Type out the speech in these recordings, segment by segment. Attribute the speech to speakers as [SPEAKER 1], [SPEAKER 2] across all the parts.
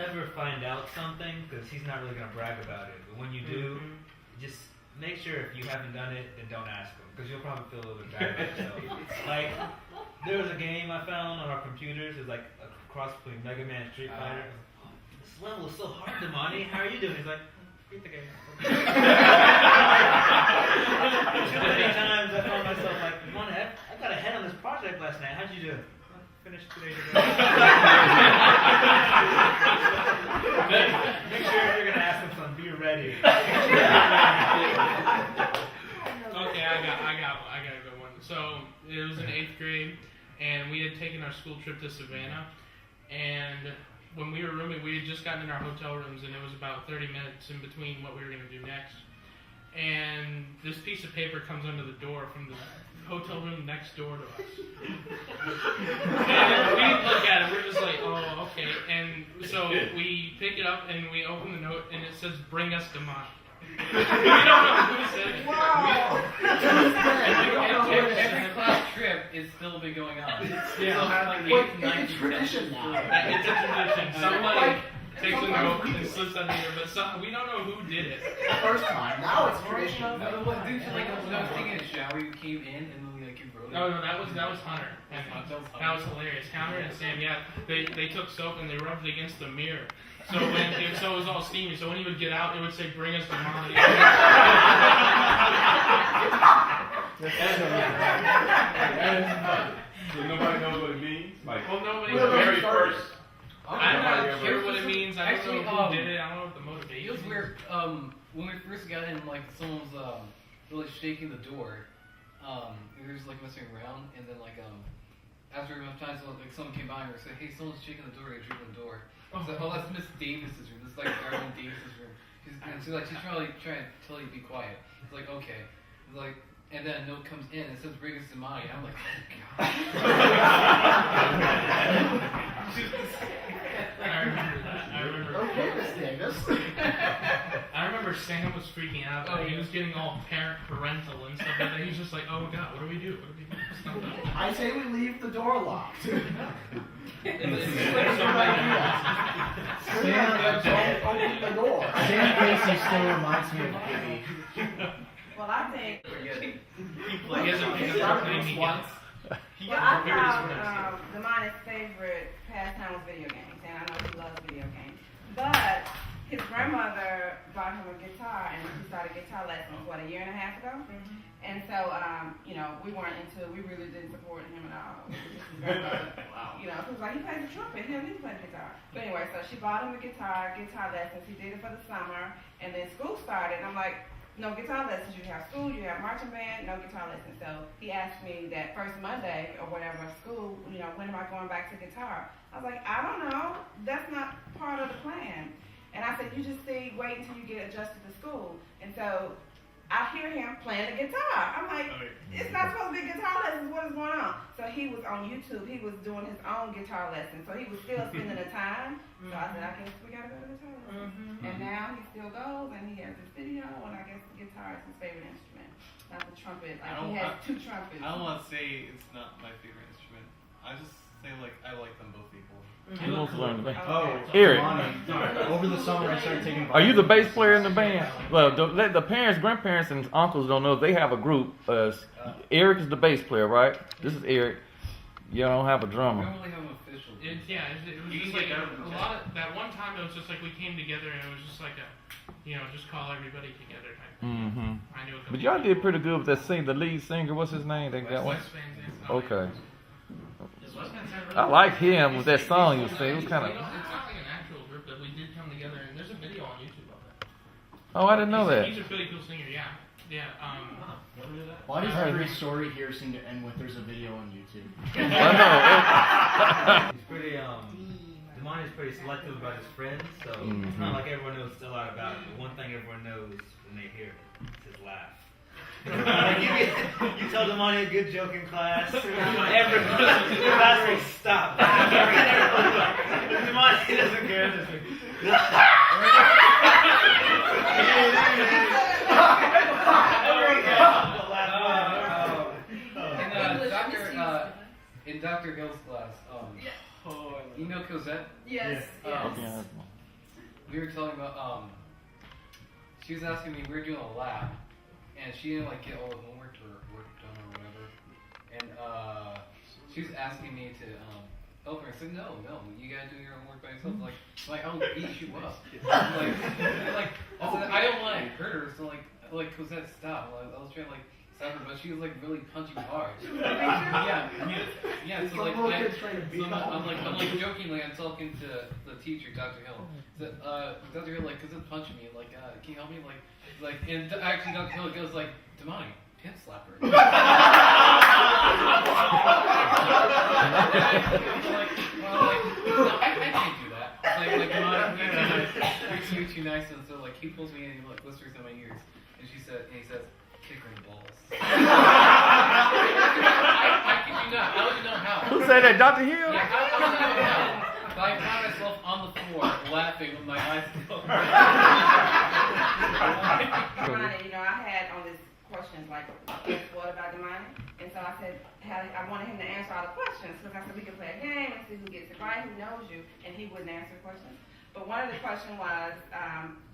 [SPEAKER 1] never find out something because he's not really gonna brag about it. But when you do, just make sure if you haven't done it, then don't ask him because you'll probably feel a little bit bad about yourself. Like there was a game I found on our computers. It's like a cross between Mega Man and Street Fighter. This level is so hard, Damani. How are you doing? He's like, beat the game. Too many times I found myself like, I got ahead on this project last night. How'd you do? Finished 2 days ago. Make sure if you're gonna ask him something, be ready.
[SPEAKER 2] Okay, I got a good one. So it was in 8th grade, and we had taken our school trip to Savannah, and when we were rooming, we had just gotten in our hotel rooms, and it was about 30 minutes in between what we were going to do next. And this piece of paper comes under the door from the hotel room next door to us. And we look at it, we're just like, oh, okay. And so we pick it up, and we open the note, and it says, "Bring us Damani." We don't know who said it.
[SPEAKER 3] Wow!
[SPEAKER 4] Every class trip is still been going on.
[SPEAKER 2] Yeah.
[SPEAKER 3] It's tradition now.
[SPEAKER 2] It's a tradition. Somebody takes a note and slips under here, but we don't know who did it.
[SPEAKER 3] The first time. Now it's tradition.
[SPEAKER 4] Didn't you when I was taking a shower, you came in and then you wrote it?
[SPEAKER 2] No, that was Hunter. That was hilarious. Hunter and Sam, yeah, they took soap and they rubbed it against the mirror. So it was all steamy. So when he would get out, it would say, "Bring us Damani."
[SPEAKER 5] So nobody knows what it means? Like,
[SPEAKER 2] Well, nobody.
[SPEAKER 5] the very first.
[SPEAKER 2] I'm not sure what it means. I don't know who did it. I don't know what the motivation.
[SPEAKER 4] It was weird. When we first got in, like someone was really shaking the door. We were just like messing around, and then after enough time, so like someone came by and said, "Hey, someone's shaking the door. You're the door." I was like, "Oh, that's Miss Davis's room. This is like Darlene Davis's room." She's trying to tell you to be quiet. It's like, okay. It's like, and then a note comes in and it says, "Bring us Damani." I'm like, oh god.
[SPEAKER 2] I remember that.
[SPEAKER 3] Okay, Miss Davis.
[SPEAKER 2] I remember Sam was freaking out. He was getting all parental and stuff like that. He was just like, "Oh god, what do we do? What do we do?"
[SPEAKER 3] I say we leave the door locked.
[SPEAKER 6] Sam,
[SPEAKER 3] Don't open the door.
[SPEAKER 6] Sam Casey still reminds me of Gibby.
[SPEAKER 7] Well, I think.
[SPEAKER 2] He hasn't picked up anything once.
[SPEAKER 7] Well, I thought Damani's favorite pastime was video games, and I know he loves video games. But his grandmother bought him a guitar, and he started guitar lessons, a year and a half ago? Mm-hmm. And so, we really didn't support him at all. His grandmother, he was like, he plays the trumpet, he doesn't play the guitar. But anyway, so she bought him a guitar lessons. He did it for the summer, and then school started, and I'm like, no guitar lessons. You have school, you have marching band, no guitar lessons. So he asked me that first Monday or whatever, school, when am I going back to guitar? I was like, I don't know. That's not part of the plan. And I said, you just wait until you get adjusted to school. And so I hear him playing the guitar. I'm like, it's not supposed to be guitar lessons. What is going on? So he was on YouTube. He was doing his own guitar lessons. So he was still spending the time. So I said, I guess we got to go to guitar lessons. And now he still goes, and he has his video, and I guess the guitar is his favorite instrument. Not the trumpet. He has 2 trumpets.
[SPEAKER 8] I don't want to say it's not my favorite instrument. I just say I like them both equally.
[SPEAKER 6] Eric,
[SPEAKER 3] Over the summer, I started taking.
[SPEAKER 6] are you the bass player in the band? Well, the parents, grandparents, and uncles don't know. They have a group. Eric is the bass player, right? This is Eric. You don't have a
[SPEAKER 4] We
[SPEAKER 6] drummer.
[SPEAKER 4] don't really have an official.
[SPEAKER 2] It was just like a lot of, that one time it was just like we came together and it was just like just call everybody together type thing.
[SPEAKER 6] Mm-hmm.
[SPEAKER 2] I knew a couple
[SPEAKER 6] But y'all did pretty good with that the lead singer. What's his name? That one.
[SPEAKER 2] West Van Zandt.
[SPEAKER 6] Okay.
[SPEAKER 2] Really
[SPEAKER 6] I like him with that song you sang. It was kind of.
[SPEAKER 2] It's not like an actual group, but we did come together, and there's a video on YouTube of it.
[SPEAKER 6] Oh, I didn't know that.
[SPEAKER 2] He's a pretty cool singer, yeah.
[SPEAKER 3] Why does every story here seem to end with there's a video on YouTube?
[SPEAKER 6] I know.
[SPEAKER 1] He's pretty, Damani's pretty selective about his friends, so it's not like everyone knows a lot about it. But one thing everyone knows when they hear it is his laugh. You tell Damani a good joke in class, everyone in class will stop. Damani doesn't care.
[SPEAKER 4] In Dr. Hill's class, you know Cosette?
[SPEAKER 7] Yes.
[SPEAKER 6] Okay.
[SPEAKER 4] we were talking about she was asking me, we were doing a lab, and she didn't like get all the homework or work done or whatever, and she was asking me to help her. I said, no, you gotta do your homework by yourself. Like I'll beat you up. like I said, I don't want to hurt her, so like Cosette, stop. I was trying to like stop her, but she was like really punching hard. yeah. So like I'm like jokingly, I'm talking to the teacher, Dr. Hill. So, Dr. Hill, like, Cosette punched me. Like, can you help me? And actually, Dr. Hill goes like, Damani, pimp slap her. I can't do that. Like, you're too nice, and so like he pulls me in and he like whispers in my ears, and he says, kick her in the balls. I kid you not. I don't even know how.
[SPEAKER 6] Who said that, Dr. Hill?
[SPEAKER 4] Yeah, I don't know how. But I found myself on the floor laughing with my eyes closed.
[SPEAKER 7] Damani, I had on this questions like, guess what about Damani? And so I said, I wanted him to answer all the questions because I said we could play a game and see who gets it right, who knows you, and he wouldn't answer the questions. But one of the questions was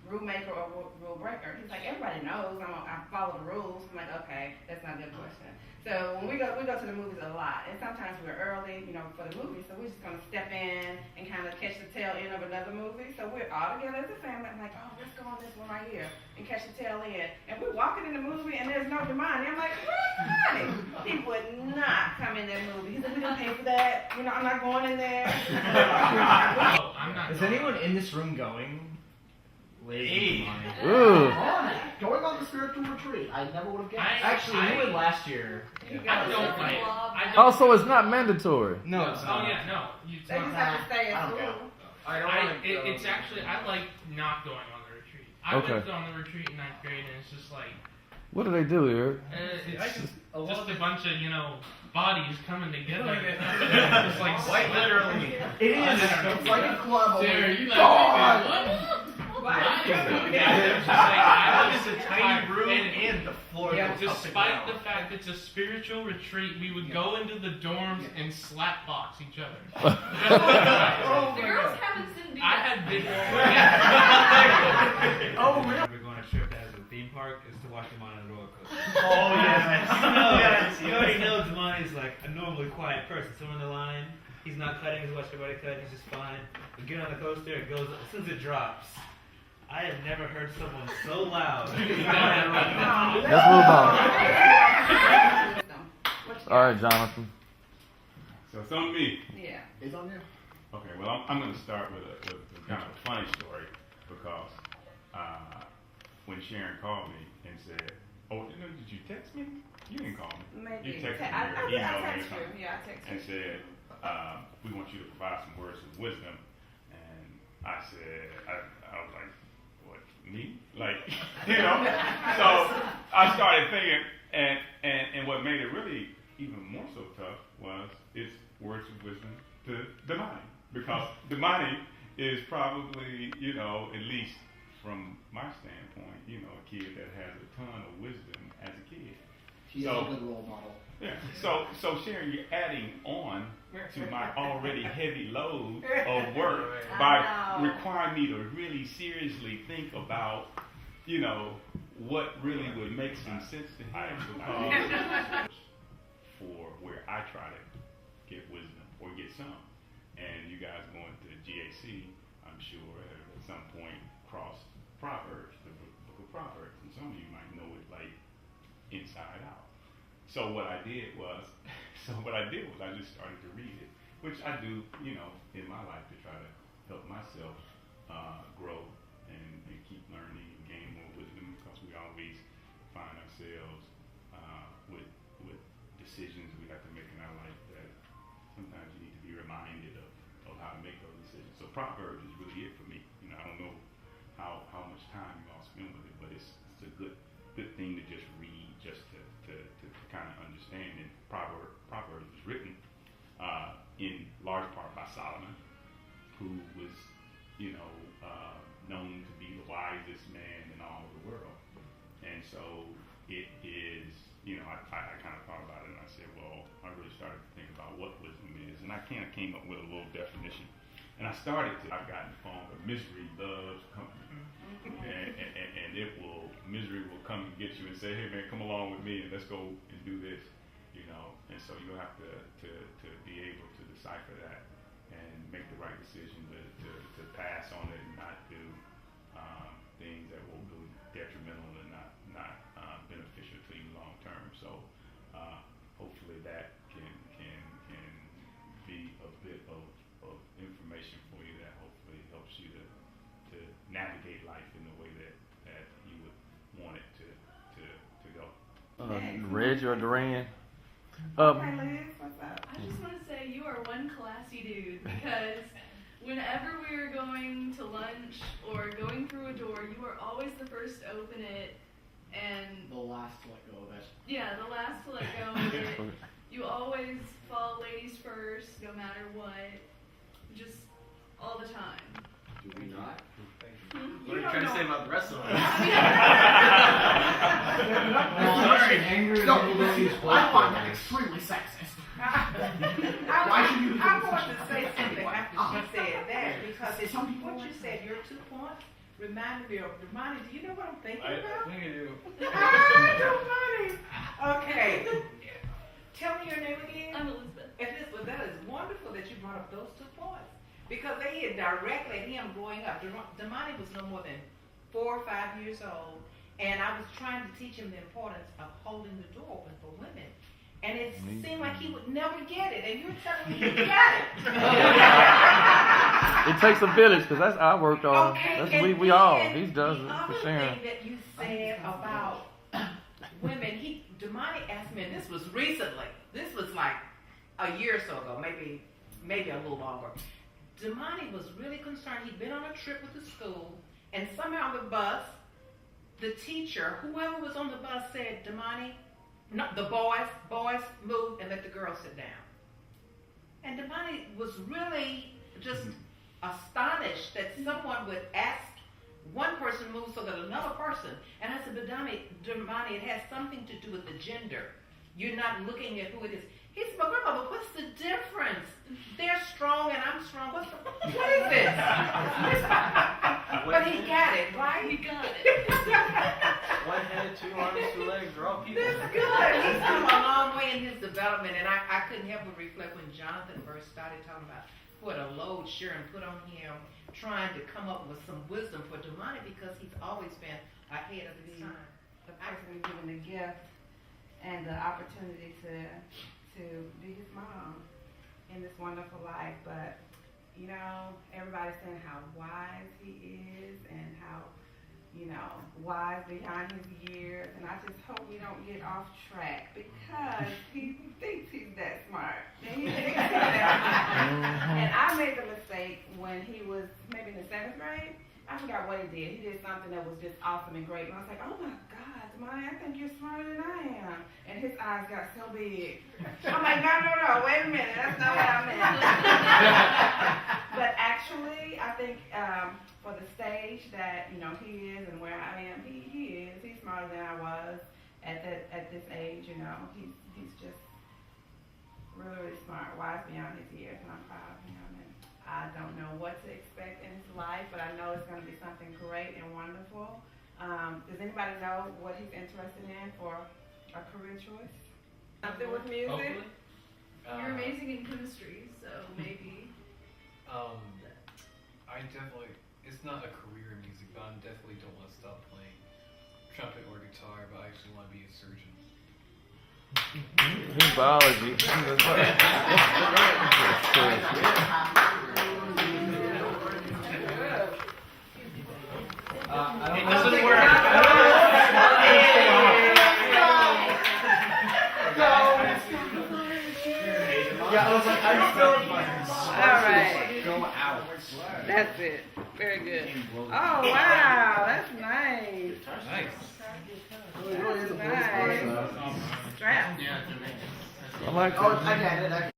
[SPEAKER 7] rule maker or rule breaker. He's like, everybody knows I follow the rules. I'm like, okay, that's not a good question. So when we go to the movies a lot, and sometimes we're early, for the movie, so we're just gonna step in and kind of catch the tail end of another movie. So we're all together as a family. I'm like, oh, let's go on this one right here and catch the tail end. And we're walking in the movie and there's no Damani. I'm like, where's Damani? He would not come in that movie. He said, we didn't pay for that. I'm not going in there.
[SPEAKER 2] I'm not.
[SPEAKER 3] Is anyone in this room going?
[SPEAKER 1] Hey.
[SPEAKER 6] Ooh.
[SPEAKER 3] Going on the spiritual retreat. I never would have guessed.
[SPEAKER 2] Actually,
[SPEAKER 3] you went last year.
[SPEAKER 2] I don't like.
[SPEAKER 6] Oh, so it's not mandatory.
[SPEAKER 3] No, it's not.
[SPEAKER 2] Oh yeah, no. You
[SPEAKER 7] They just have to stay
[SPEAKER 3] I
[SPEAKER 7] at
[SPEAKER 3] don't
[SPEAKER 7] school.
[SPEAKER 3] go.
[SPEAKER 2] It's actually, I like not going on the retreat. I went on the retreat in 9th grade, and it's just like,
[SPEAKER 6] What do they do, Eric?
[SPEAKER 2] it's just a bunch of bodies coming together. It's like
[SPEAKER 3] Quite literally. It is. It's like a club.
[SPEAKER 2] Sarah, you like
[SPEAKER 3] It's a tiny room and the floor.
[SPEAKER 2] Despite the fact it's a spiritual retreat, we would go into the dorms and slap box each other.
[SPEAKER 3] Oh
[SPEAKER 9] The girls haven't seen
[SPEAKER 2] I had big.
[SPEAKER 3] Oh, really?
[SPEAKER 1] We're going on a trip that has a theme park is to watch Damani on a roller coaster.
[SPEAKER 3] Oh, yes.
[SPEAKER 1] You already know Damani's like a normally quiet person. So on the line, he's not cutting, he's watching everybody cut, he's just fine. We get on the coaster, it goes, as soon as it drops, I have never heard someone so loud.
[SPEAKER 6] Let's move on. All right, Jonathan.
[SPEAKER 5] So it's on me.
[SPEAKER 7] Yeah.
[SPEAKER 3] It's on you.
[SPEAKER 5] Okay, well, I'm going to start with a kind of a funny story because when Sharon called me and said, "Oh, did you text me? You didn't call me.
[SPEAKER 7] Maybe.
[SPEAKER 5] You texted me
[SPEAKER 7] I
[SPEAKER 5] or emailed me or
[SPEAKER 7] text you.
[SPEAKER 5] something
[SPEAKER 7] Yeah, I text
[SPEAKER 5] and
[SPEAKER 7] you.
[SPEAKER 5] said, we want you to provide some words of wisdom." And I said, I was like, "What, me?" Like, So I started thinking, and what made it really even more so tough was it's words of wisdom to Damani. Because Damani is probably, at least from my standpoint, a kid that has a ton of wisdom as a kid.
[SPEAKER 3] She's a good role model.
[SPEAKER 5] Yeah. So Sharon, you're adding on to my already heavy load of work by requiring me to really seriously think about, what really would make some sense to him. For where I try to get wisdom or get some. And you guys going to GAC, I'm sure, at some point crossed Proverbs, the book of Proverbs. And some of you might know it like inside out. So what I did was I just started to read it, which I do, in my life to try to help myself grow and keep learning and gain more wisdom because we always find ourselves with decisions we have to make in our life that sometimes you need to be reminded of how to make those decisions. So Proverbs is really it for me. I don't know how much time you all spend with it, but it's a good thing to just read, just to kind of understand. And Proverbs was written in large part by Solomon, who was, known to be the wisest man in all of the world. And so it is, I kind of thought about it and I said, well, I really started to think about what wisdom is. And I kind of came up with a little definition. And I've gotten fond of misery loves come and get you and say, hey man, come along with me and let's go and do this, you know. And so you have to be able to decipher that and make the right decision to pass on it and not do things that will be detrimental and not beneficial to you long term. So hopefully that can be a bit of information for you that hopefully helps you to navigate life in the way that you would want it to go.
[SPEAKER 6] Reg or Duran?
[SPEAKER 7] Okay, Liz, what's up?
[SPEAKER 9] I just want to say you are one classy dude because whenever we were going to lunch or going through a door, you were always the first to open it and
[SPEAKER 3] The last to let go of it.
[SPEAKER 9] yeah, the last to let go of it. You always follow ladies first, no matter what. Just all the time.
[SPEAKER 3] Do we not?
[SPEAKER 9] Hmm?
[SPEAKER 3] What are you trying to say about the rest of us?
[SPEAKER 10] Sorry, angry.
[SPEAKER 3] No, I find that extremely sexist. Why should you?
[SPEAKER 11] I want to say something after she said that because it's what you said, your 2 points reminded me of Damani. Do you know what I'm thinking about?
[SPEAKER 4] I think I do.
[SPEAKER 11] Damani. Okay. Tell me your name again.
[SPEAKER 9] I'm Elizabeth.
[SPEAKER 11] Elizabeth, that is wonderful that you brought up those 2 points because they hit directly at him growing up. Damani was no more than 4 or 5 years old, and I was trying to teach him the importance of holding the door open for women. And it seemed like he would never get it, and you're telling me he got it.
[SPEAKER 6] It takes a village, because that's I worked on.
[SPEAKER 11] Okay,
[SPEAKER 6] That's
[SPEAKER 11] and
[SPEAKER 6] we all.
[SPEAKER 11] then
[SPEAKER 6] He does it
[SPEAKER 11] the
[SPEAKER 6] for
[SPEAKER 11] other
[SPEAKER 6] sharing.
[SPEAKER 11] thing that you said about women, Damani asked me, and this was recently. This was like a year or so ago, maybe a little longer. Damani was really concerned. He'd been on a trip with the school, and somehow on the bus, the teacher, whoever was on the bus, said, Damani, no, the boys move and let the girls sit down. And Damani was really just astonished that someone would ask one person move so that another person. And I said, but Damani, it has something to do with the gender. You're not looking at who it is. He said, but grandmother, what's the difference? They're strong and I'm strong. What is this? But he got it, right?
[SPEAKER 9] He got it.
[SPEAKER 3] 1 head, 2 arms, 2 legs, they're all people.
[SPEAKER 11] That's good. He's come a long way in his development, and I couldn't help but reflect when Jonathan first started talking about what a load Sharon put on him, trying to come up with some wisdom for Damani because he's always been ahead of his time.
[SPEAKER 7] The person given the gift and the opportunity to be his mom in this wonderful life. But, you know, everybody's saying how wise he is and how, you know, wise beyond his years. And I just hope we don't get off track because he thinks he's that smart. And he thinks he's that smart. And I made the mistake when he was maybe in the 7th grade. I forgot what he did. He did something that was just awesome and great. And I was like, oh my God, Damani, I think you're smarter than I am. And his eyes got so big. I'm like, no, wait a minute. That's not what I meant. But actually, I think for the stage that, you know, he is and where I am, he is. He's smarter than I was at this age, you know. He's just really, really smart, wise beyond his years, and I'm proud of him. And I don't know what to expect in his life, but I know it's going to be something great and wonderful. Does anybody know what he's interested in for a career choice? Something with music?
[SPEAKER 4] Hopefully.
[SPEAKER 9] You're amazing in chemistry, so maybe.
[SPEAKER 4] I definitely, it's not a career in music, but I definitely don't want to stop playing trumpet or guitar, but I actually want to be a surgeon.
[SPEAKER 6] His biology.
[SPEAKER 3] This is where
[SPEAKER 10] Yeah, I was like, I'm still.
[SPEAKER 7] All right.
[SPEAKER 10] Go out.
[SPEAKER 7] That's it. Very good. Oh, wow. That's nice.
[SPEAKER 4] Nice.
[SPEAKER 10] It really is a voice
[SPEAKER 7] Nice.
[SPEAKER 10] process.
[SPEAKER 7] Strap.
[SPEAKER 2] Yeah,
[SPEAKER 6] I like
[SPEAKER 10] Oh,
[SPEAKER 6] that.
[SPEAKER 10] I got it.